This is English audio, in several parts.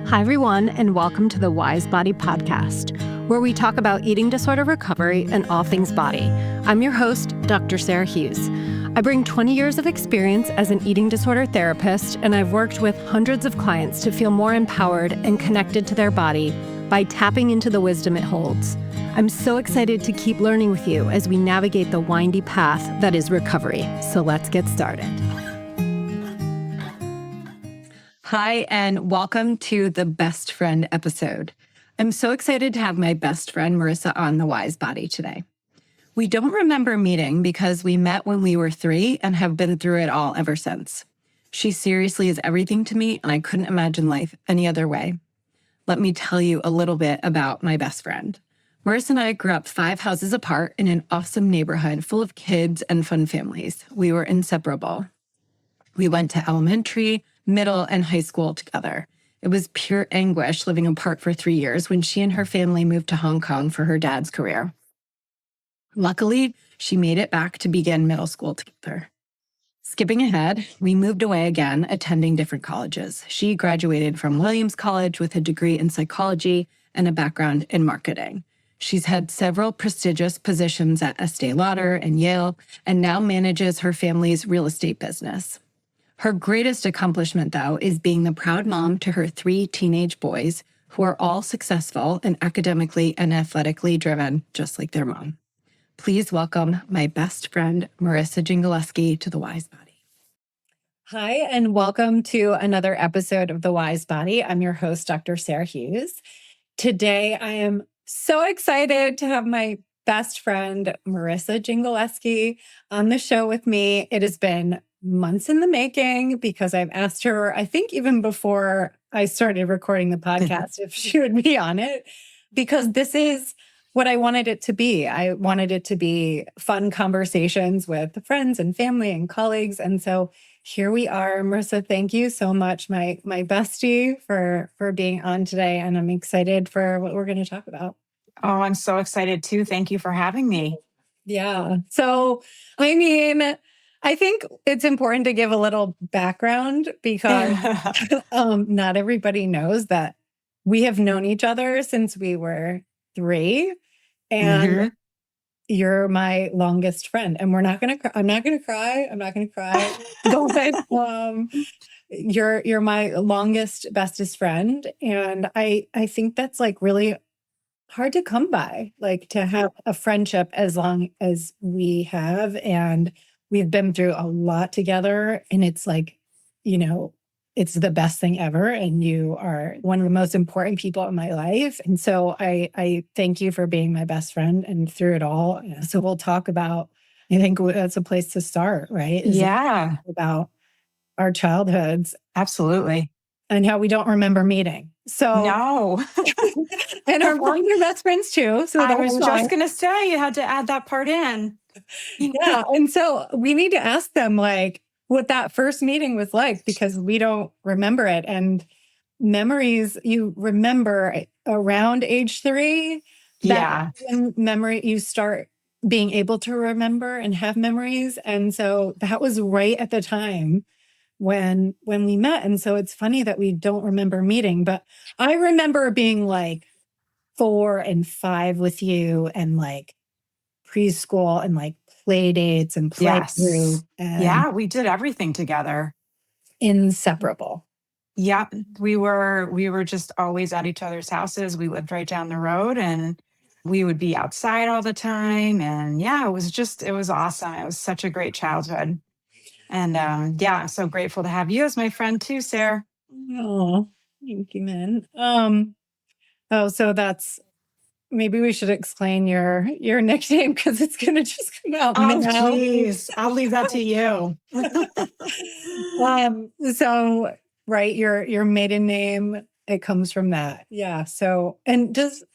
Hi, everyone, and welcome to the Wise Body Podcast, where we talk about eating disorder recovery and all things body. I'm your host, Dr. Sarah Hughes. I bring 20 years of experience as an eating disorder therapist, and I've worked with hundreds of clients to feel more empowered and connected to their body by tapping into the wisdom it holds. I'm so excited to keep learning with you as we navigate the windy path that is recovery. So let's get started. Hi, and welcome to the Best Friend episode. I'm so excited to have my best friend, Marissa, on the Wise Body today. We don't remember meeting because we met when we were 3 and have been through it all ever since. She seriously is everything to me, and I couldn't imagine life any other way. Let me tell you a little bit about my best friend. Marissa and I grew up 5 houses apart in an awesome neighborhood full of kids and fun families. We were inseparable. We went to elementary, middle, and high school together. It was pure anguish living apart for 3 years when she and her family moved to Hong Kong for her dad's career. Luckily, she made it back to begin middle school together. Skipping ahead, we moved away again, attending different colleges. She graduated from Williams College with a degree in psychology and a background in marketing. She's had several prestigious positions at Estee Lauder and Yale, and now manages her family's real estate business. Her greatest accomplishment, though, is being the proud mom to her 3 teenage boys who are all successful and academically and athletically driven, just like their mom. Please welcome my best friend, Marissa Gingeleskie, to the Wise Body. Hi, and welcome to another episode of the Wise Body. I'm your host, Dr. Sarah Hughes. Today, I am so excited to have my best friend, Marissa Gingeleskie, on the show with me. It has been months in the making because I've asked her, I think even before I started recording the podcast, if she would be on it, because this is what I wanted it to be. I wanted it to be fun conversations with friends and family and colleagues. And so here we are. Marissa, thank you so much, my bestie, for being on today. And I'm excited for what we're going to talk about. Oh, I'm so excited too. Thank you for having me. Yeah. So, I think it's important to give a little background because not everybody knows that we have known each other since we were 3, and you're my longest friend. And we're not going to. I'm not going to cry. I'm not going to cry. But you're my longest, bestest friend, and I think that's like really hard to come by, like to have a friendship as long as we have. And we've been through a lot together, and it's like, it's the best thing ever. And you are one of the most important people in my life. And so I thank you for being my best friend and through it all. So we'll talk about, I think that's a place to start, right? Yeah. About our childhoods. Absolutely. And how we don't remember meeting. So no. And our your best friends too. So I was just going to say, you had to add that part in. Yeah. And so we need to ask them like what that first meeting was like, because we don't remember it. And memories, you remember around age 3. Yeah. Memory, you start being able to remember and have memories. And so that was right at the time when we met. And so it's funny that we don't remember meeting, but I remember being like 4 and 5 with you, and like preschool and like play dates and play group. Yeah, we did everything together. Inseparable. Yeah, we were just always at each other's houses. We lived right down the road, and we would be outside all the time. And yeah, it was awesome. It was such a great childhood. And I'm so grateful to have you as my friend too, Sarah. Oh, thank you, man. So that's, maybe we should explain your nickname, because it's gonna just come out. Oh, please, I'll leave that to you. So right, your maiden name, it comes from that. Yeah. So, and does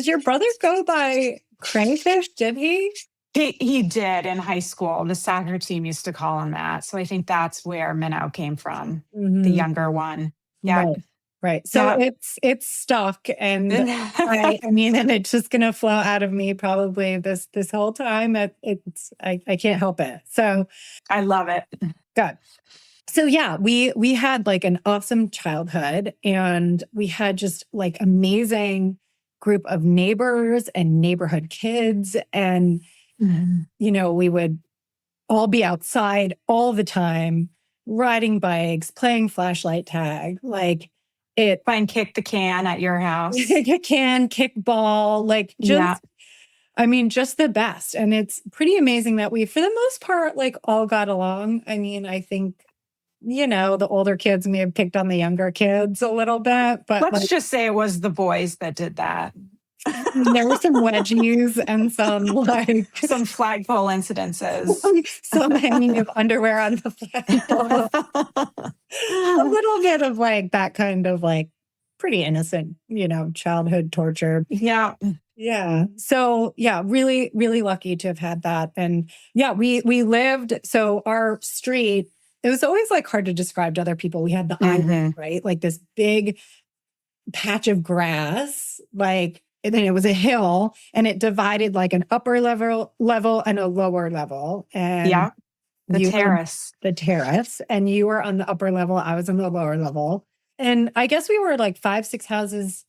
your brother go by Crayfish? Did he? He did in high school. The soccer team used to call him that. So I think that's where Minnow came from, the younger one. Yeah. Right. So it's stuck. And I mean, and it's just going to flow out of me probably this whole time. I can't help it. So I love it. Good. So yeah, we had like an awesome childhood, and we had just like amazing group of neighbors and neighborhood kids. And, Mhm. we would all be outside all the time, riding bikes, playing flashlight tag, like it Playing kick the can at your house. you can kickball, like Yeah. just the best. And it's pretty amazing that we, for the most part, like all got along. I mean, I think, the older kids may have picked on the younger kids a little bit, but Let's like just say it was the boys that did that. there were some wedgies and some like Some flagpole incidences. some hanging of underwear on the flagpole. A little bit of like that kind of like pretty innocent, childhood torture. Yeah. Yeah. So yeah, really, really lucky to have had that. And yeah, we lived, so our street, it was always like hard to describe to other people. We had the island, Mhm. right? Like this big patch of grass, like, and then it was a hill, and it divided like an upper level and a lower level. And Yeah. The you were terrace. the terrace, and you were on the upper level. I was on the lower level. And I guess we were like 5, 6 houses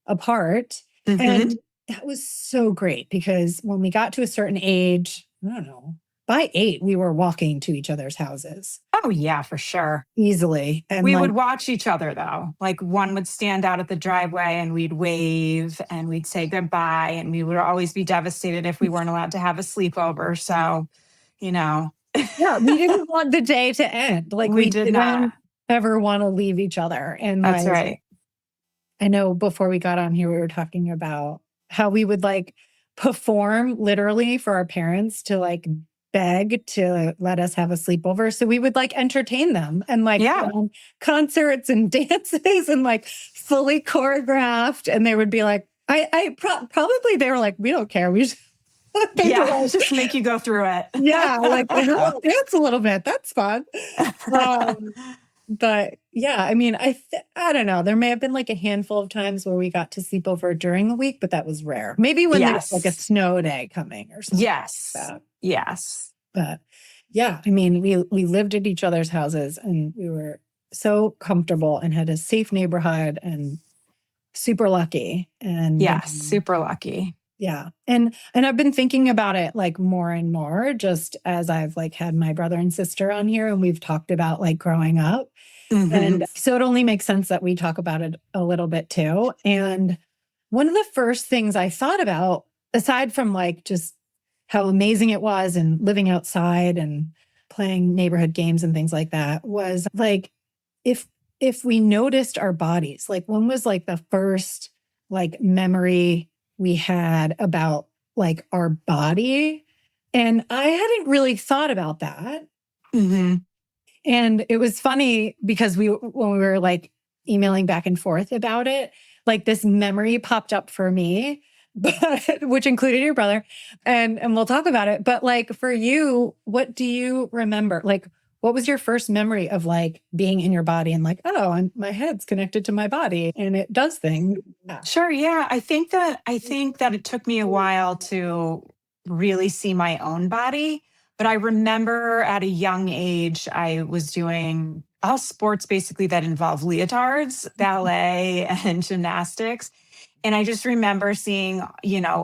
apart. Mhm. And that was so great because when we got to a certain age, I don't know, by 8, we were walking to each other's houses Oh, yeah, for sure. easily. And We like, would watch each other though. Like one would stand out at the driveway and we'd wave and we'd say goodbye. And we would always be devastated if we weren't allowed to have a sleepover. So, you know, yeah, we didn't want the day to end. Like we we did not. didn't ever want to leave each other. And That's like, right. I know before we got on here, we were talking about how we would like perform literally for our parents to like beg to let us have a sleepover. So we would like entertain them and like put Yeah. on concerts and dances and like fully choreographed. And they would be like, probably they were like, we don't care. We just Yeah. Just make you go through it. yeah, like I'll dance a little bit. That's fun. Um, but yeah, I mean, I don't know. There may have been like a handful of times where we got to sleep over during the week, but that was rare. Maybe when there's like a Yes. snow day coming or something like Yes. that. Yes. But yeah, I mean, we lived at each other's houses, and we were so comfortable and had a safe neighborhood and super lucky. And Yes. Super lucky. yeah. And I've been thinking about it like more and more just as I've like had my brother and sister on here, and we've talked about like growing up. Mhm. And so it only makes sense that we talk about it a little bit too. And one of the first things I thought about, aside from like just how amazing it was and living outside and playing neighborhood games and things like that, was like if if we noticed our bodies, like when was like the first like memory we had about like our body? And I hadn't really thought about that. Mhm. And it was funny because when we were like emailing back and forth about it, like this memory popped up for me, but which included your brother, and we'll talk about it. But like for you, what do you remember? Like, what was your first memory of like being in your body and like, oh, my head's connected to my body and it does things? Yeah. Sure. Yeah. I think that it took me a while to really see my own body. But I remember at a young age, I was doing all sports basically that involve leotards, ballet, and gymnastics. And I just remember seeing,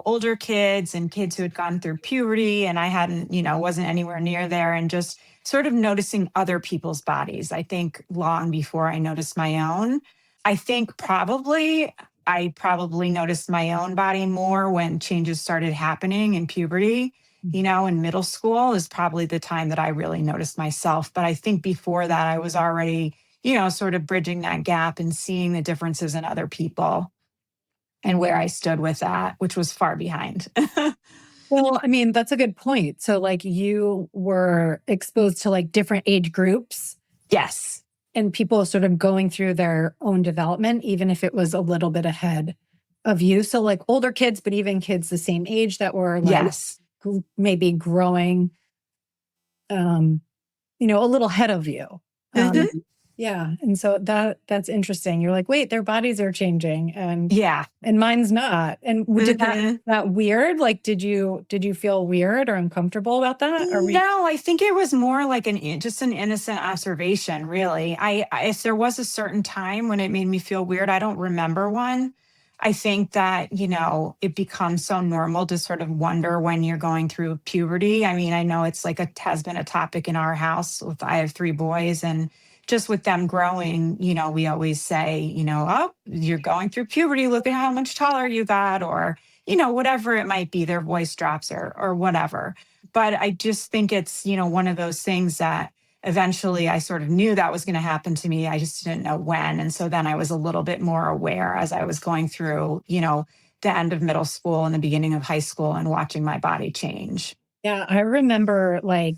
older kids and kids who had gone through puberty, and I hadn't, wasn't anywhere near there, and just sort of noticing other people's bodies. I think long before I noticed my own. I think I probably noticed my own body more when changes started happening in puberty. In middle school is probably the time that I really noticed myself. But I think before that, I was already, sort of bridging that gap and seeing the differences in other people and where I stood with that, which was far behind. Well, I mean, that's a good point. So like you were exposed to like different age groups Yes. and people sort of going through their own development, even if it was a little bit ahead of you. So like older kids, but even kids the same age that were like Yes. maybe growing, a little ahead of you. Um, Mhm. Yeah. And so that's interesting. You're like, wait, their bodies are changing Yeah. and mine's not. And did Mhm. that weird? Like, did you feel weird or uncomfortable about that? Or we No, I think it was more like just an innocent observation, really. If there was a certain time when it made me feel weird, I don't remember one. I think that, it becomes so normal to sort of wonder when you're going through puberty. I mean, I know it's like has been a topic in our house I have 3 boys, and just with them growing, we always say, oh, you're going through puberty. Look at how much taller you got, or, whatever it might be, their voice drops or whatever. But I just think it's, one of those things that eventually I sort of knew that was going to happen to me. I just didn't know when. And so then I was a little bit more aware as I was going through, the end of middle school and the beginning of high school and watching my body change. Yeah, I remember like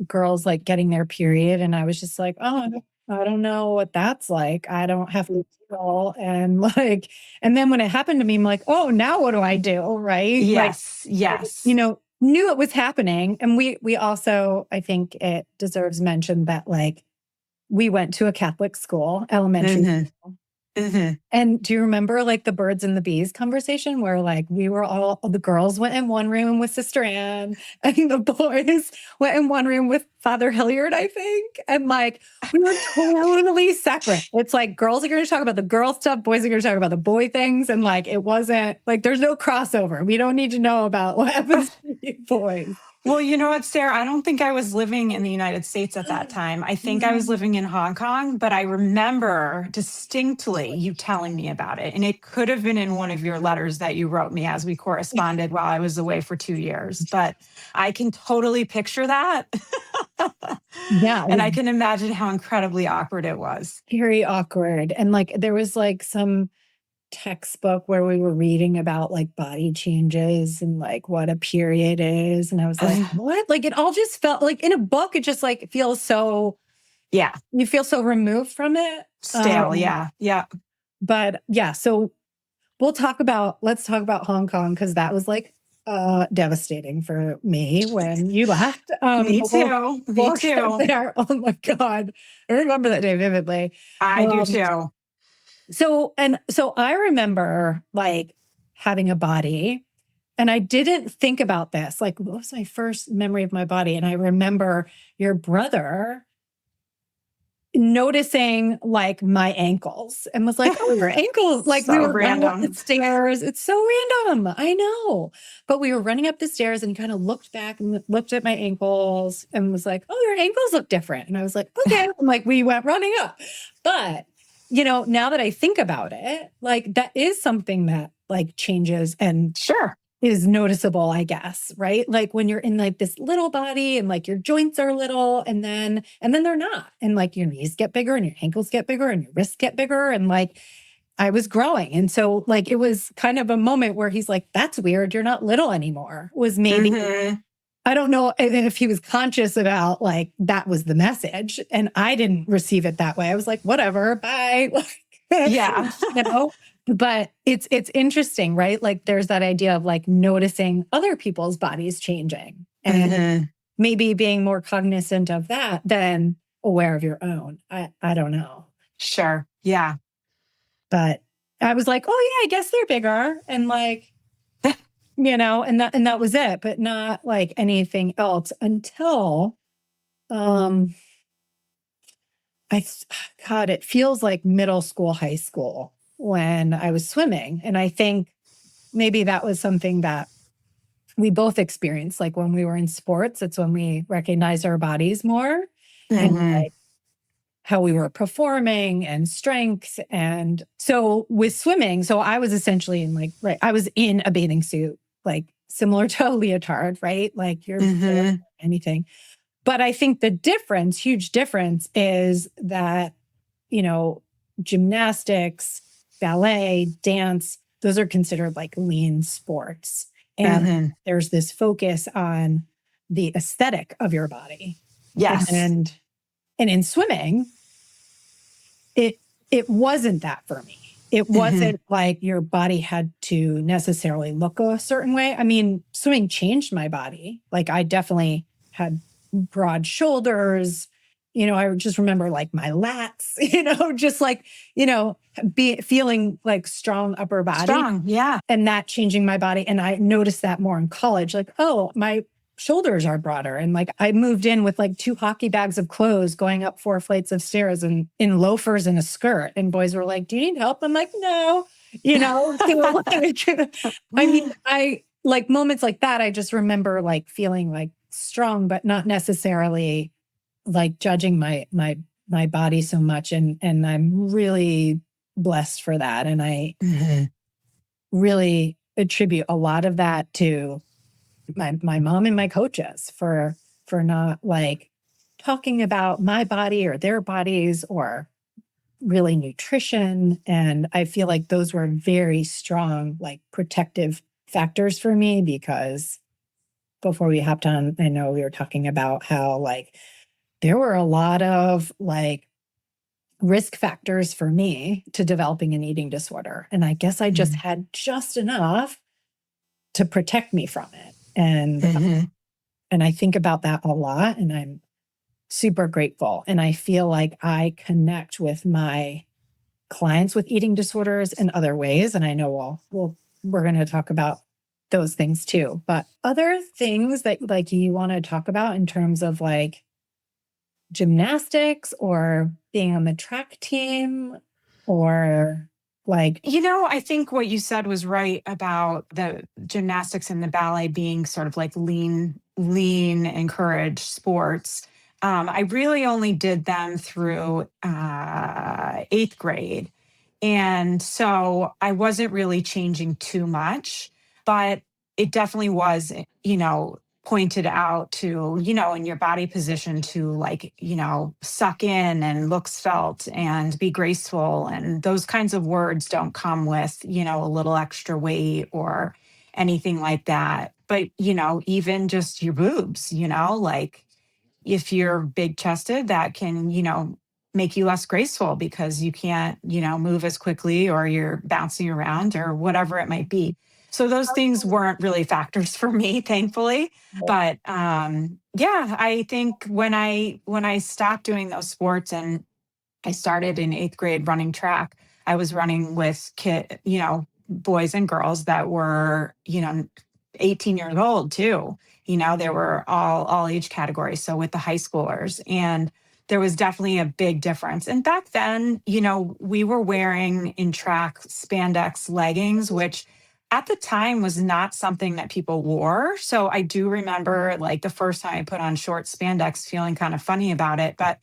girls like getting their period and I was just like, "Oh, I don't know what that's like. I don't have to feel." And like and then when it happened to me, I'm like, "Oh, now what do I do?" Right? Like, Yes. Yes. knew it was happening. And we also, I think it deserves mention that like we went to a Catholic school, elementary Hmm. school. Hmm. And do you remember like the birds and the bees conversation where like we were all the girls went in one room with Sister Anne and the boys went in one room with Father Hilliard, I think. And like we were totally separate. It's like girls are going to talk about the girl stuff, boys are going to talk about the boy things. And like it wasn't like there's no crossover. We don't need to know about what happens to you boys. Well, you know what, Sarah? I don't think I was living in the United States at that time. I think I was living in Hong Kong, but I remember distinctly you telling me about it. And it could have been in one of your letters that you wrote me as we corresponded while I was away for 2 years. But I can totally picture that. Yeah, it And was I can imagine how incredibly awkward it was. very awkward. And like there was like some textbook where we were reading about like body changes and like what a period is. And I was like, what? Like it all just felt like in a book, it just like feels so, Yeah. you feel so removed from it. Stale. Yeah. Yeah. But yeah, so let's talk about Hong Kong because that was like devastating for me when you left. Me We'll, too. Me we'll get too. there. Oh my God. I remember that day vividly. I do Um, too. so I remember like having a body and I didn't think about this. Like, what was my first memory of my body? And I remember your brother noticing like my ankles and was like, oh, your ankles. Like we So were running up the random. stairs. It's so random. I know. But we were running up the stairs and he kind of looked back and looked at my ankles and was like, oh, your ankles look different. And I was like, okay. And like we went running up. But, now that I think about it, like that is something that like changes and Sure. is noticeable, I guess, right? Like when you're in like this little body and like your joints are little and then they're not. And like your knees get bigger and your ankles get bigger and your wrists get bigger. And like I was growing. And so like it was kind of a moment where he's like, that's weird. You're not little anymore. Was maybe, Hmm. I don't know if he was conscious about like that was the message. And I didn't receive it that way. I was like, whatever, bye. Yeah. you know, but it's interesting, right? Like there's that idea of like noticing other people's bodies changing and Hmm. maybe being more cognizant of that than aware of your own. I don't know. Sure. Yeah. But I was like, oh yeah, I guess they're bigger. And like, and that was it, but not like anything else until um I God, it feels like middle school, high school when I was swimming. And I think maybe that was something that we both experienced. Like when we were in sports, it's when we recognized our bodies more and Hmm. like how we were performing and strength. And so with swimming, so I was essentially in like, right, I was in a bathing suit, like similar to a leotard, right? Like you're barely Hmm. anything. But I think the difference, huge difference, is that, you know, gymnastics, ballet, dance, those are considered like lean sports. And Hmm. there's this focus on the aesthetic of your body. Yes. And in swimming, it it wasn't that for me. It Hmm. wasn't like your body had to necessarily look a certain way. I mean, swimming changed my body. Like I definitely had broad shoulders I just remember like my lats, just like, feeling like strong upper body Strong. Yeah. and that changing my body. And I noticed that more in college, like, oh, my shoulders are broader. And like I moved in with like 2 hockey bags of clothes going up 4 flights of stairs and in loafers and a skirt. And boys were like, do you need help? I'm like, no, So, I mean, I like moments like that. I just remember like feeling like strong, but not necessarily like judging my body so much. And I'm really blessed for that. And I really attribute a lot of that to my mom and my coaches for not like talking about my body or their bodies or really nutrition. And I feel like those were very strong, like protective factors for me because before we hopped on, I know we were talking about how like there were a lot of like risk factors for me to developing an eating disorder. And I guess I just had just enough to protect me from it. And I think about that a lot and I'm super grateful. And I feel like I connect with my clients with eating disorders in other ways. And I know we're going to talk about those things too. But other things that like you want to talk about in terms of like gymnastics or being on the track team or like I think what you said was right about the gymnastics and the ballet being sort of like lean, encouraged sports. I really only did them through 8th grade. And so I wasn't really changing too much, but it definitely was, pointed out to, in your body position to like, suck in and look svelte and be graceful. And those kinds of words don't come with, a little extra weight or anything like that. But, even just your boobs, like if you're big chested, that can, make you less graceful because you can't, move as quickly or you're bouncing around or whatever it might be. So those things weren't really factors for me, thankfully. But yeah, I think when I stopped doing those sports and I started in 8th grade running track, I was running with boys and girls that were, 18 years old too. There were all age categories. So with the high schoolers, and there was definitely a big difference. And back then, we were wearing in track spandex leggings, which at the time was not something that people wore. So I do remember like the first time I put on short spandex feeling kind of funny about it. But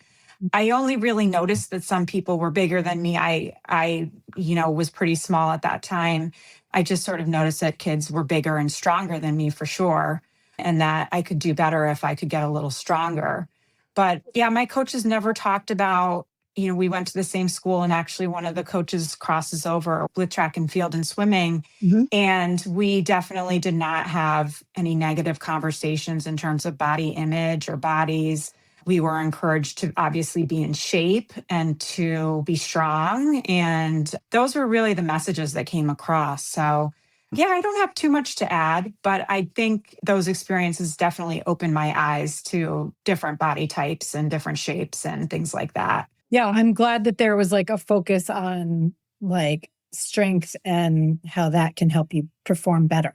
I only really noticed that some people were bigger than me. I was pretty small at that time. I just sort of noticed that kids were bigger and stronger than me for sure, and that I could do better if I could get a little stronger. But yeah, my coaches never talked about, we went to the same school, and actually one of the coaches crosses over with track and field and swimming. And we definitely did not have any negative conversations in terms of body image or bodies. We were encouraged to obviously be in shape and to be strong. And those were really the messages that came across. So, yeah, I don't have too much to add, but I think those experiences definitely opened my eyes to different body types and different shapes and things like that. Yeah, I'm glad that there was like a focus on like strength and how that can help you perform better.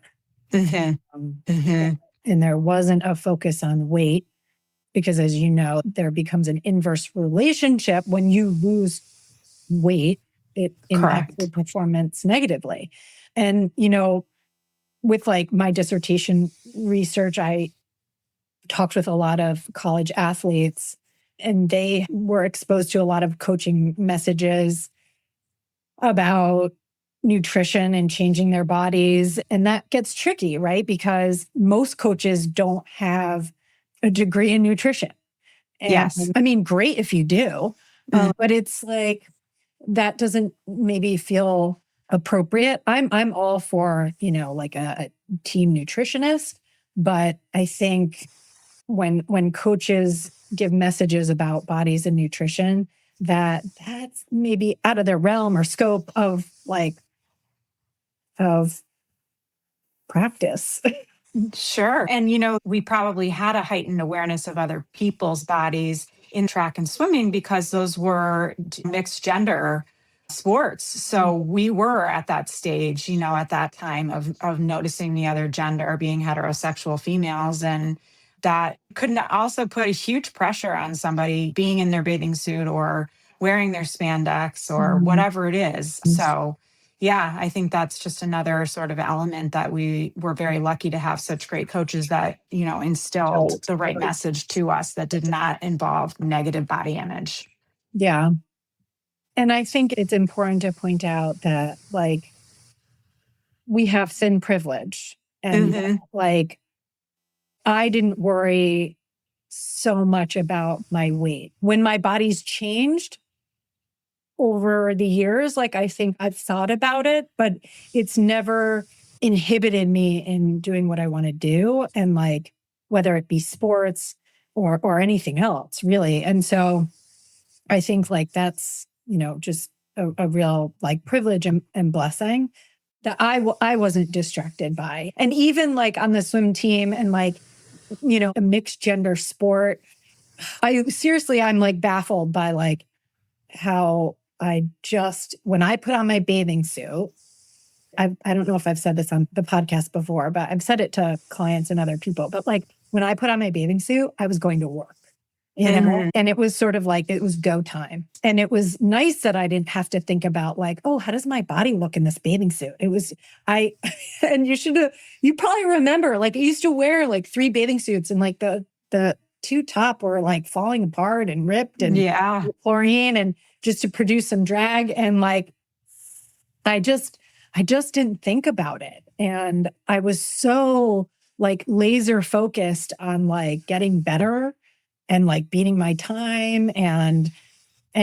And there wasn't a focus on weight because, as you know, there becomes an inverse relationship when you lose weight. It impacts your performance negatively. And, with like my dissertation research, I talked with a lot of college athletes and they were exposed to a lot of coaching messages about nutrition and changing their bodies. And that gets tricky, right? Because most coaches don't have a degree in nutrition. And Yes. I mean, great if you do, but it's like that doesn't maybe feel appropriate. I'm all for, like a team nutritionist, but I think when coaches give messages about bodies and nutrition, that's maybe out of their realm or scope of practice. Sure. And, we probably had a heightened awareness of other people's bodies in track and swimming because those were mixed gender sports. So we were at that stage, at that time of noticing the other gender, being heterosexual females. And that could also put a huge pressure on somebody being in their bathing suit or wearing their spandex or whatever it is. So yeah, I think that's just another sort of element that we were very lucky to have such great coaches that, instilled the right message to us that did not involve negative body image. Yeah. And I think it's important to point out that we have thin privilege and I didn't worry so much about my weight. When my body's changed over the years, I think I've thought about it, but it's never inhibited me in doing what I want to do. And whether it be sports or anything else, really. And so I think that's, just a real privilege and blessing that I wasn't distracted by. And even on the swim team and a mixed gender sport, I'm baffled by how when I put on my bathing suit, I don't know if I've said this on the podcast before, but I've said it to clients and other people, but when I put on my bathing suit, I was going to work. And it was sort of it was go time. And it was nice that I didn't have to think about oh, how does my body look in this bathing suit? It was, and you probably remember, I used to wear 3 bathing suits and the 2 top were falling apart and ripped and chlorine and just to produce some drag. And I just didn't think about it. And I was so laser focused on getting better and beating my time and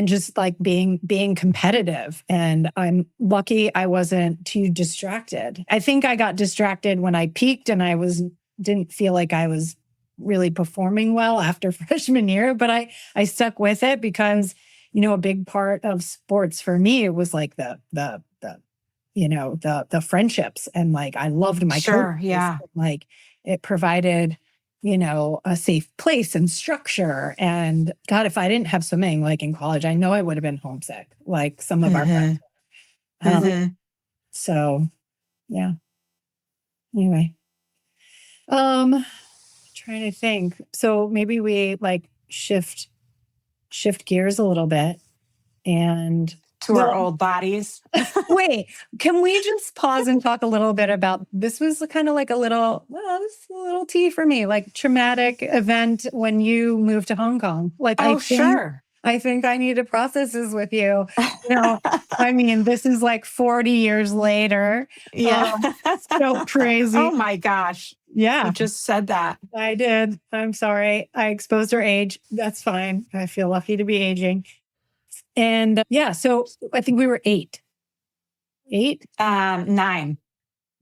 just being competitive. And I'm lucky I wasn't too distracted. I think I got distracted when I peaked and didn't feel like I was really performing well after freshman year, but I stuck with it because, a big part of sports for me, it was the friendships and I loved my coaches. Yeah. It provided a safe place and structure. And God, if I didn't have swimming in college, I know I would have been homesick, some of our friends. So yeah. Anyway. Trying to think. So maybe we shift gears a little bit and to our old bodies. Wait, can we just pause and talk a little bit about, this was kind of a little tea for me, traumatic event when you moved to Hong Kong. Sure. I think I need to process this with you. I mean, this is 40 years later. Yeah. So crazy. Oh my gosh. Yeah. You just said that. I did. I'm sorry. I exposed her age. That's fine. I feel lucky to be aging. And so I think we were 8. 8? 9.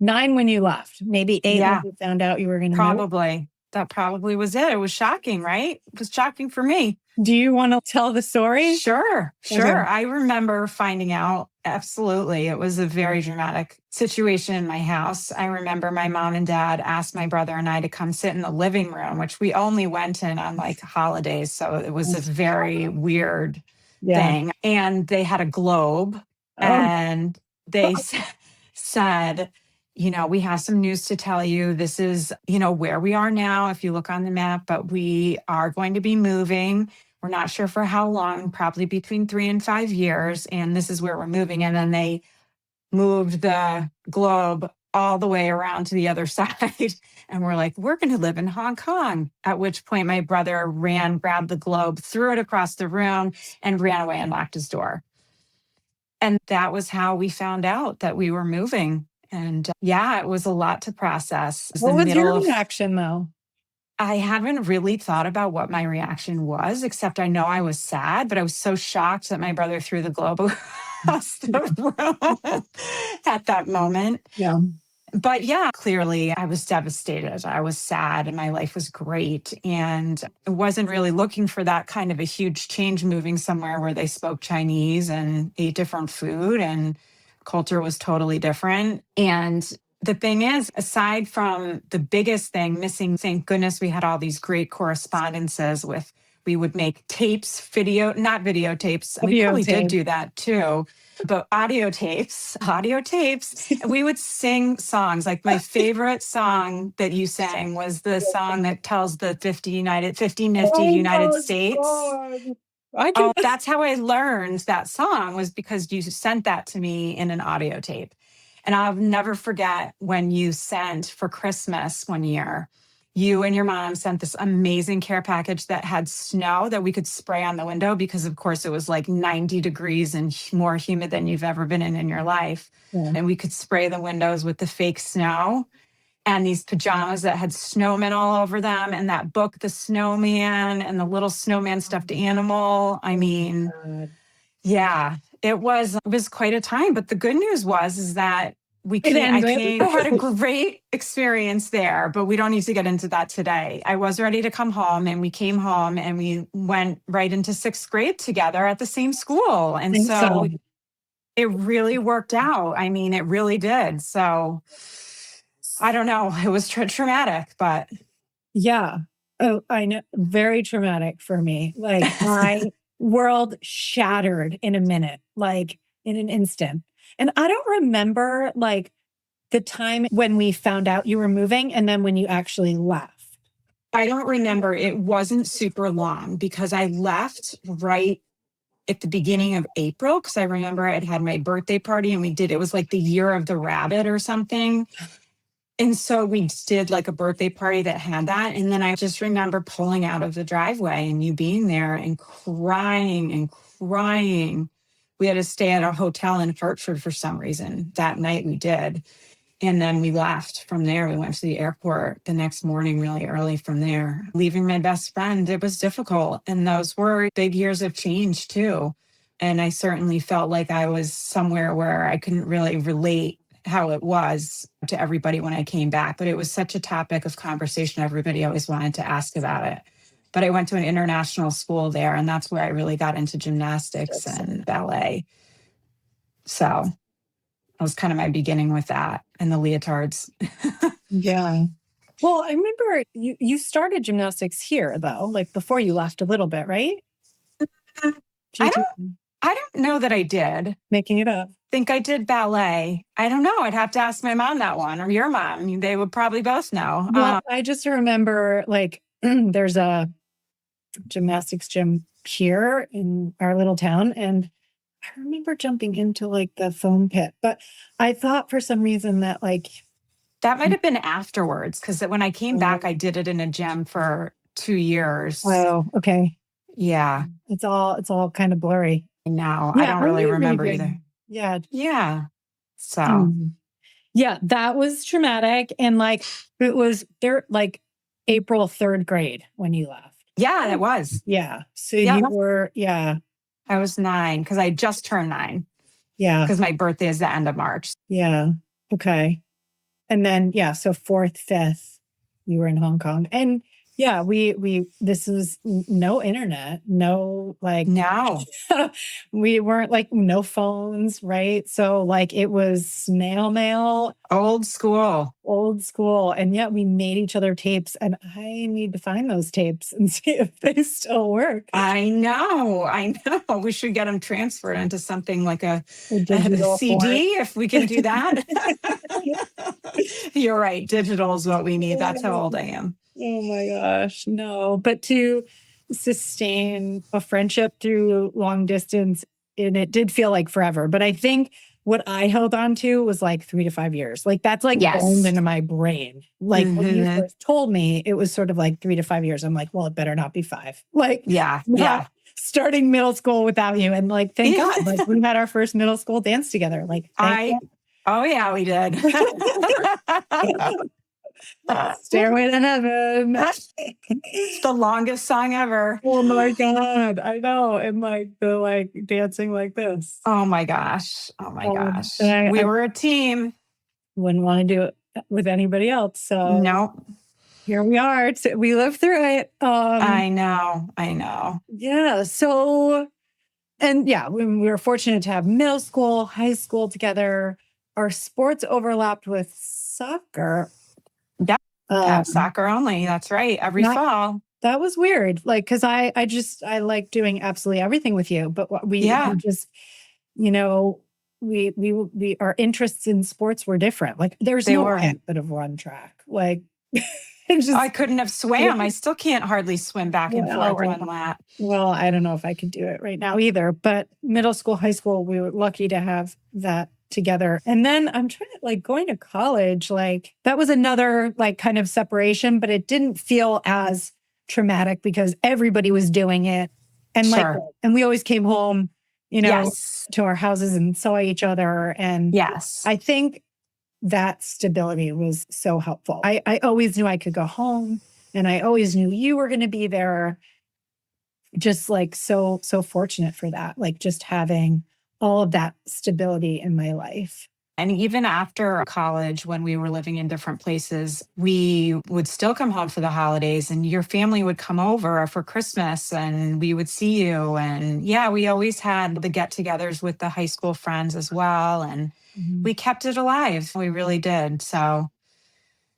9 when you left. Maybe 8 when you found out you were going to move. Probably. That probably was it. It was shocking, right? It was shocking for me. Do you want to tell the story? Sure. Okay. I remember finding out. Absolutely. It was a very dramatic situation in my house. I remember my mom and dad asked my brother and I to come sit in the living room, which we only went in on holidays. So it was a very weird thing. And they had a globe and they said, we have some news to tell you. This is, where we are now, if you look on the map, but we are going to be moving. We're not sure for how long, probably between 3 and 5 years. And this is where we're moving. And then they moved the globe all the way around to the other side. And we're like, we're going to live in Hong Kong. At which point my brother ran, grabbed the globe, threw it across the room and ran away and locked his door. And that was how we found out that we were moving. And it was a lot to process. What was your reaction though? I haven't really thought about what my reaction was, except I know I was sad, but I was so shocked that my brother threw the globe across the room at that moment. Yeah. But clearly I was devastated. I was sad and my life was great. And I wasn't really looking for that kind of a huge change moving somewhere where they spoke Chinese and ate different food and culture was totally different. And the thing is, aside from the biggest thing missing, thank goodness we had all these great correspondences with We would make tapes, not videotapes. We probably did Videotape. do that too, but audio tapes. And we would sing songs. Like my favorite song that you sang was the song that tells the 50 nifty Oh United my States. God. I can Oh, that's how I learned that song, was because you sent that to me in an audio tape. And I'll never forget when you sent for Christmas one year, you and your mom sent this amazing care package that had snow that we could spray on the window because, of course, it was like 90 degrees and more humid than you've ever been in your life. Yeah. And we could spray the windows with the fake snow, and these pajamas that had snowmen all over them, and that book, The Snowman, and the little snowman stuffed animal. I mean, God. yeah, it was quite a time. But the good news is that It ended. I had a great experience there, but we don't need to get into that today. I was ready to come home, and we came home and we went right into sixth grade together at the same school. And think so so. it really worked out. I mean, it really did. So I don't know. It was traumatic, but Yeah. Oh, I know. Very traumatic for me. Like my world shattered in a minute, like in an instant. And I don't remember like the time when we found out you were moving and then when you actually left. I don't remember. It wasn't super long because I left right at the beginning of April, because I remember I had my birthday party and it was like the year of the rabbit or something. And so we did like a birthday party that had that. And then I just remember pulling out of the driveway and you being there and crying and crying. We had to stay at a hotel in Hartford for some reason. That night we did. And then we left from there. We went to the airport the next morning, really early from there. Leaving my best friend, it was difficult. And those were big years of change too. And I certainly felt like I was somewhere where I couldn't really relate how it was to everybody when I came back. But it was such a topic of conversation. Everybody always wanted to ask about it. But I went to an international school there, and that's where I really got into gymnastics and ballet. So that was kind of my beginning with that and the leotards. Yeah. Well, I remember you started gymnastics here though, like before you left a little bit, right? I I don't know that I did. Making it up. Think I did ballet. I don't know. I'd have to ask my mom that one, or your mom. They would probably both know. Well, I just remember like there's a gymnastics gym here in our little town, and I remember jumping into like the foam pit, but I thought for some reason that like that might have been afterwards, because when I came back, I did it in a gym for 2 years. wow, okay. Yeah. It's all kind of blurry. No, Yeah, I don't really remember amazing. either. Yeah. Yeah. So Yeah, that was traumatic. And like it was there like April 3rd grade when you left. yeah, it was. Yeah. So Yeah. you were, yeah. I was 9 because I just turned 9 Yeah. because my birthday is the end of March. Yeah. Okay. And then, yeah, so 4th, 5th, you were in Hong Kong. And yeah, this was no internet, no like, No. we weren't like, no phones, right? So like it was snail mail, Old school. old school. And yet we made each other tapes, and I need to find those tapes and see if they still work. I know. We should get them transferred into something like a digital CD if we can do that. You're right. Digital is what we need. That's how old I am. Oh my gosh, no. But to sustain a friendship through long distance, and it did feel like forever. But I think what I held on to was like 3 to 5 years. Like that's like Yes. burned into my brain. Like when you first told me, it was sort of like 3 to 5 years. I'm like, well, it better not be 5. Like, Yeah. Starting middle school without you. And like, thank God, like we had our first middle school dance together. Like, oh yeah, we did. Stairway to Heaven. It's the longest song ever. Oh my God. I know. And like the dancing like this. Oh my gosh. Oh my gosh. We were a team. Wouldn't want to do it with anybody else. So no. Here we are. We lived through it. I know. Yeah. So, and yeah, we were fortunate to have middle school, high school together. Our sports overlapped with soccer. Yeah. Soccer only. That's right. Every fall. That was weird. Like, cause I like doing absolutely everything with you, but we Yeah, just, you know, our interests in sports were different. Like there's they no way were. I could have run track. Like it's I just, couldn't have swam. I still can't hardly swim back and well, forth right one lap. Well, I don't know if I could do it right now either, but middle school, high school, we were lucky to have that together. And then I'm trying to like going to college, like that was another like kind of separation, but it didn't feel as traumatic because everybody was doing it. And like, Sure. and we always came home, Yes. to our houses and saw each other. And Yes. I think that stability was so helpful. I always knew I could go home and I always knew you were going to be there, just like so fortunate for that, like just having all of that stability in my life. And even after college, when we were living in different places, we would still come home for the holidays and your family would come over for Christmas and we would see you. And yeah, we always had the get togethers with the high school friends as well. And Mhm. we kept it alive. We really did. So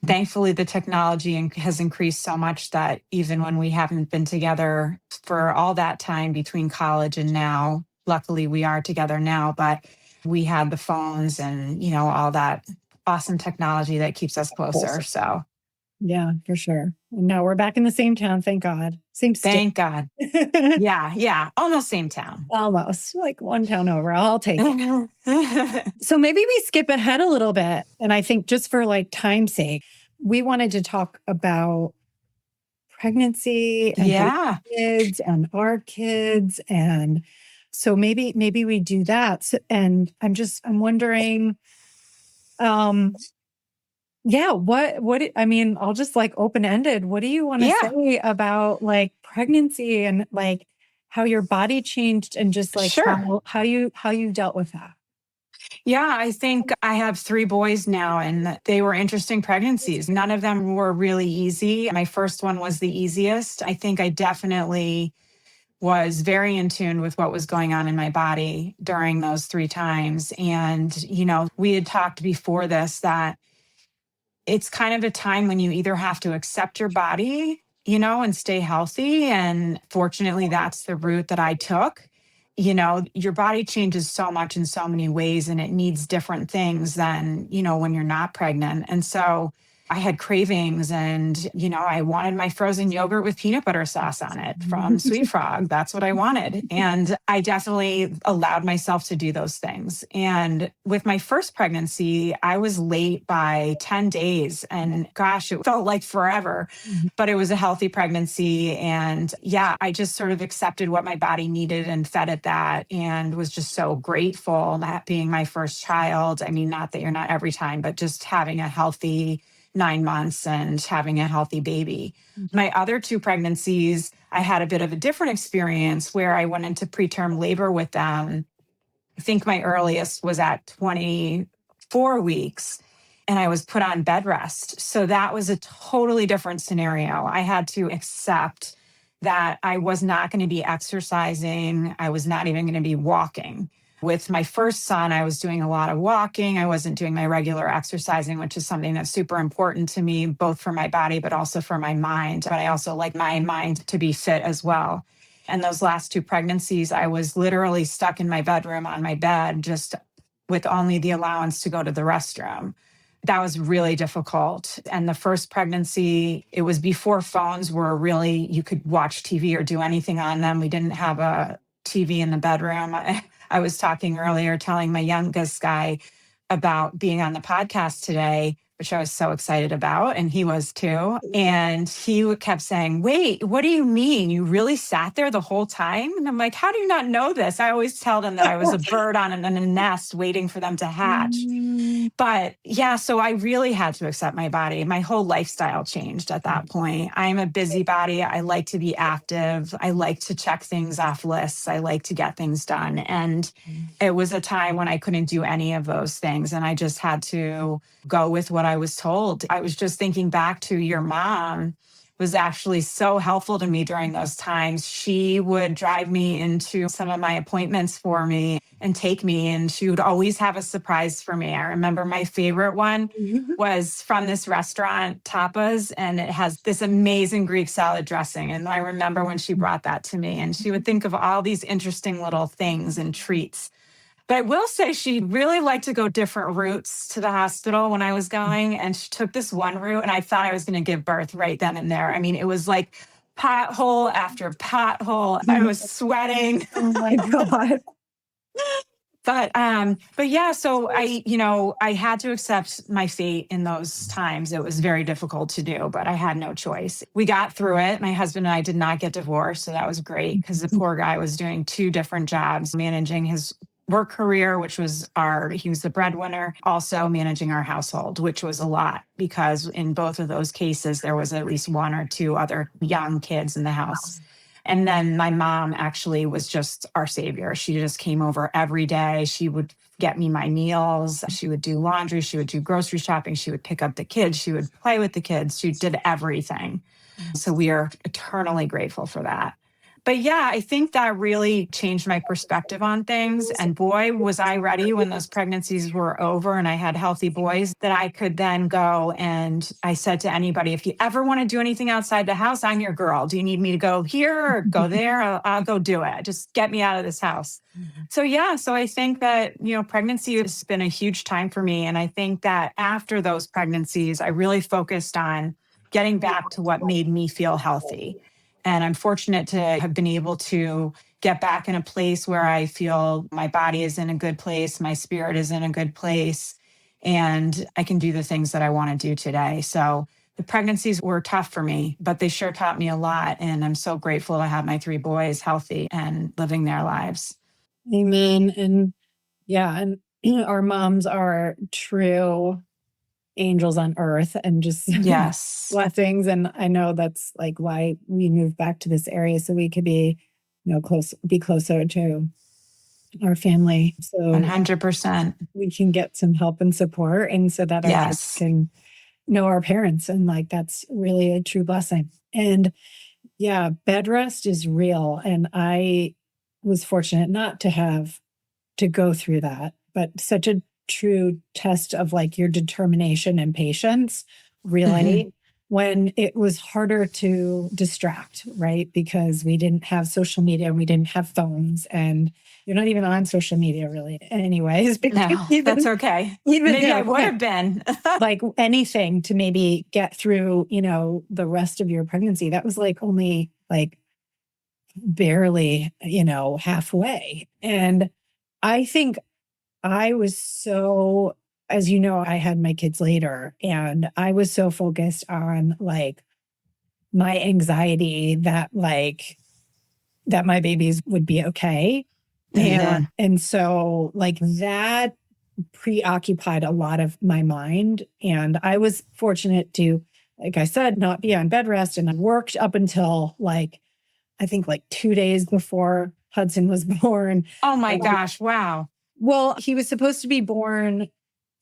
thankfully, the technology has increased so much that even when we haven't been together for all that time between college and now, luckily we are together now, but we had the phones and, all that awesome technology that keeps us closer. So Yeah, for sure. And now we're back in the same town, thank God. Same state. thank God. Yeah. Yeah. Almost same town. Almost like one town over. I'll take it. So maybe we skip ahead a little bit. And I think just for like time's sake, we wanted to talk about pregnancy and having Yeah. kids and our kids. And so maybe we do that. And I'm wondering, um, yeah, I mean, I'll just like open ended. What do you want to Yeah. say about like pregnancy and like how your body changed and just like Sure. how you dealt with that? Yeah, I think I have three boys now, and they were interesting pregnancies. None of them were really easy. My first one was the easiest. I think I definitely was very in tune with what was going on in my body during those three times. And, we had talked before this that it's kind of a time when you either have to accept your body, and stay healthy. And fortunately, that's the route that I took. Your body changes so much in so many ways and it needs different things than, when you're not pregnant. And so I had cravings and, I wanted my frozen yogurt with peanut butter sauce on it from Sweet Frog. That's what I wanted. And I definitely allowed myself to do those things. And with my first pregnancy, I was late by 10 days. And gosh, it felt like forever, but it was a healthy pregnancy. And yeah, I just sort of accepted what my body needed and fed it that and was just so grateful that being my first child. I mean, not that you're not every time, but just having a healthy 9 months and having a healthy baby. My other two pregnancies, I had a bit of a different experience where I went into preterm labor with them. I think my earliest was at 24 weeks and I was put on bed rest. So that was a totally different scenario. I had to accept that I was not going to be exercising. I was not even going to be walking. With my first son, I was doing a lot of walking. I wasn't doing my regular exercising, which is something that's super important to me, both for my body, but also for my mind. But I also like my mind to be fit as well. And those last two pregnancies, I was literally stuck in my bedroom on my bed, just with only the allowance to go to the restroom. That was really difficult. And the first pregnancy, it was before phones were really, you could watch TV or do anything on them. We didn't have a TV in the bedroom. I was talking earlier, telling my youngest guy about being on the podcast today, which I was so excited about. And he was too. And he kept saying, "Wait, what do you mean? You really sat there the whole time?" And I'm like, "How do you not know this?" I always tell them that I was a bird in a nest waiting for them to hatch. Mm. But yeah, so I really had to accept my body. My whole lifestyle changed at that point. I'm a busybody. I like to be active. I like to check things off lists. I like to get things done. And it was a time when I couldn't do any of those things. And I just had to go with what I was told. I was just thinking back to your mom was actually so helpful to me during those times. She would drive me into some of my appointments for me and take me, and she would always have a surprise for me. I remember my favorite one was from this restaurant, Tapas, and it has this amazing Greek salad dressing. And I remember when she brought that to me, and she would think of all these interesting little things and treats. But I will say she really liked to go different routes to the hospital when I was going. And she took this one route, and I thought I was going to give birth right then and there. I mean, it was like pothole after pothole. I was sweating. Oh my God. But yeah, so I had to accept my fate in those times. It was very difficult to do, but I had no choice. We got through it. My husband and I did not get divorced. So that was great because the poor guy was doing 2 different jobs, managing his work career, he was the breadwinner, also managing our household, which was a lot because in both of those cases, there was at least 1 or 2 other young kids in the house. And then my mom actually was just our savior. She just came over every day. She would get me my meals. She would do laundry. She would do grocery shopping. She would pick up the kids. She would play with the kids. She did everything. So we are eternally grateful for that. But yeah, I think that really changed my perspective on things. And boy, was I ready when those pregnancies were over and I had healthy boys that I could then go. And I said to anybody, if you ever want to do anything outside the house, I'm your girl. Do you need me to go here or go there? I'll go do it. Just get me out of this house. So yeah, so I think that, pregnancy has been a huge time for me. And I think that after those pregnancies, I really focused on getting back to what made me feel healthy. And I'm fortunate to have been able to get back in a place where I feel my body is in a good place, my spirit is in a good place, and I can do the things that I want to do today. So the pregnancies were tough for me, but they sure taught me a lot. And I'm so grateful to have my 3 boys healthy and living their lives. Amen. And yeah, and our moms are true angels on earth and just Yes. blessings. And I know that's like why we moved back to this area so we could be, be closer to our family. So 100%. we can get some help and support, and so that our kids Yes. can know our parents. And like, that's really a true blessing. And yeah, bed rest is real. And I was fortunate not to have to go through that, but such a true test of like your determination and patience, really, when it was harder to distract, right? Because we didn't have social media and we didn't have phones, and you're not even on social media really anyways. No, that's okay. Maybe I would have been. Like anything to maybe get through, the rest of your pregnancy. That was like only like barely, halfway. And I think I was so, as you know, I had my kids later, and I was so focused on like my anxiety that my babies would be okay. And so like that preoccupied a lot of my mind. And I was fortunate to, like I said, not be on bed rest. And I worked up until I think 2 days before Hudson was born. Oh my gosh. Wow. Well, he was supposed to be born